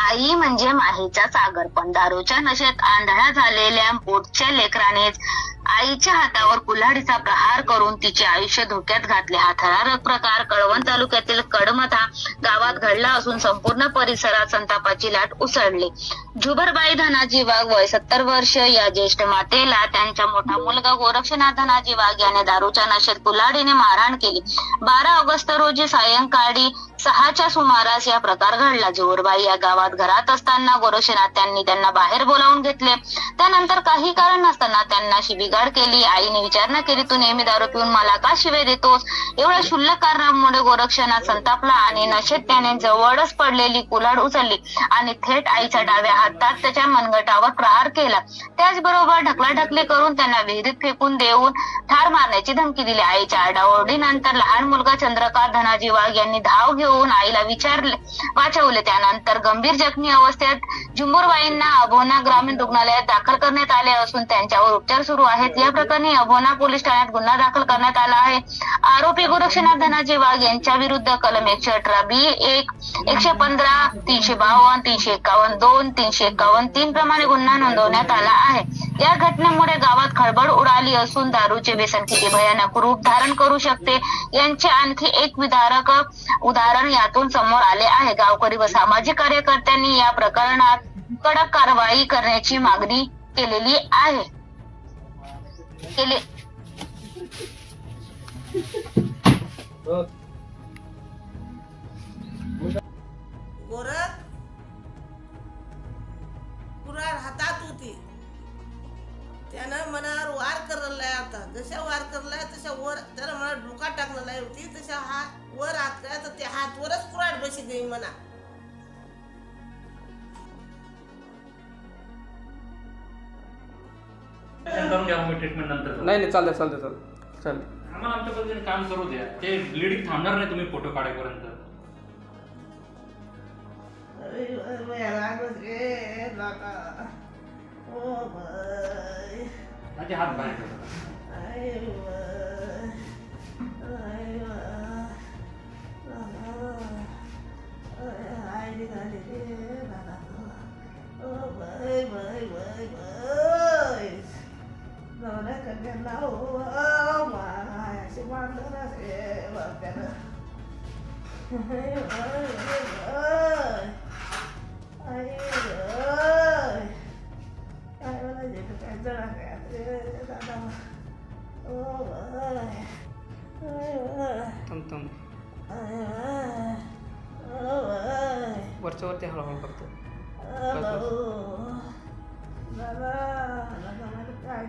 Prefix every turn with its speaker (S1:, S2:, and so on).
S1: आई म्हणजे माहीचा सागर, पण दारूच्या नशेत आंधळा झालेल्या पोटच्या लेकरानेच आईच्या हातावर कुल्हाडीचा प्रहार करून तिचे आयुष्य धोक्यात घातले. हा थरारक प्रकार कळवण तालुक्यातील कडमथा गावात घडला असून संपूर्ण परिसरात संतापाची लाट उसळली. झुबरबाई धनाजी वाघ वय 70 वर्ष या ज्येष्ठ मातेला त्यांचा मोठा मुलगा गोरक्षनाथ धनाजी वाघ याने दारूच्या नशेत कुल्हाडीने मारहाण केली. 12 ऑगस्ट रोजी सायंकाळी 6च्या सुमारास या प्रकार घडला. झुबरबाई या गावात घरात असताना गोरक्षनाथ त्यांनी त्यांना बाहेर बोलावून घेतले. त्यानंतर काही कारण नसताना त्यांना शिवीगाळ केली. आईने विचारणा केली, तू नेहमी दारू पिऊन मला का शिवे देतोस? एवढ्या क्षुल्लक कारणामुळे गोरक्षनाथ संतापला आणि नशेत त्याने जवळच पडलेली कुल्हाड उचलली आणि थेट आईच्या डाव्या हातात त्याच्या मनगटावर प्रहार केला. त्याचबरोबर ढकलाढकली करून त्यांना विहिरीत फेकून देऊन ठार मारण्याची धमकी दिली. आईच्या आरडाओरडीनंतर लहान मुलगा चंद्रकांत धनाजी वाघ यांनी धाव घेऊन आईला वाचवले. त्यानंतर गंभीर जखमी अवस्थेत झुंबरबाईंना अभोना ग्रामीण रुग्णालयात दाखल करण्यात आले असून त्यांच्यावर उपचार सुरू आहेत. या प्रकरणी अभोना पोलीस ठाण्यात गुन्हा दाखल करण्यात आला आहे. आरोपी गोरक्षनाथ धनाजी वाघ यांच्या विरुद्ध कलम 118B1, 115, 352, 351(2), 351(3) प्रमाणे गुन्हा नोंदवण्यात आला आहे. या घटनेमुळे गावात खळबळ उडाली असून दारूचे व्यसन किती भयानक रूप धारण करू शकते यांचे आणखी एक विदारक उदाहरण यातून समोर आले आहे. गावकरी व सामाजिक कार्यकर्त्यांनी या प्रकरणात कडक कारवाई करण्याची मागणी केलेली आहे.
S2: कुऱ्हाड हातात होती, त्यानं मनावर वार करलाय. आता जशा वार करलाय तशा वर त्यानं मला डोका टाकलेला होती, तशा हात वर हात काय तर त्या हातवरच कुऱ्हाड बशी गई म्हणा.
S3: ट्रीटमेंट नंतर
S4: नाही चालतंय
S3: आम्हाला आमच्या पद्धतीने काम करू द्या. ते ब्लिडिंग थांबणार नाही तुम्ही फोटो काढेपर्यंत. माझे हात बाहेर वरच्यावरती हळूहळू करतो.
S2: काय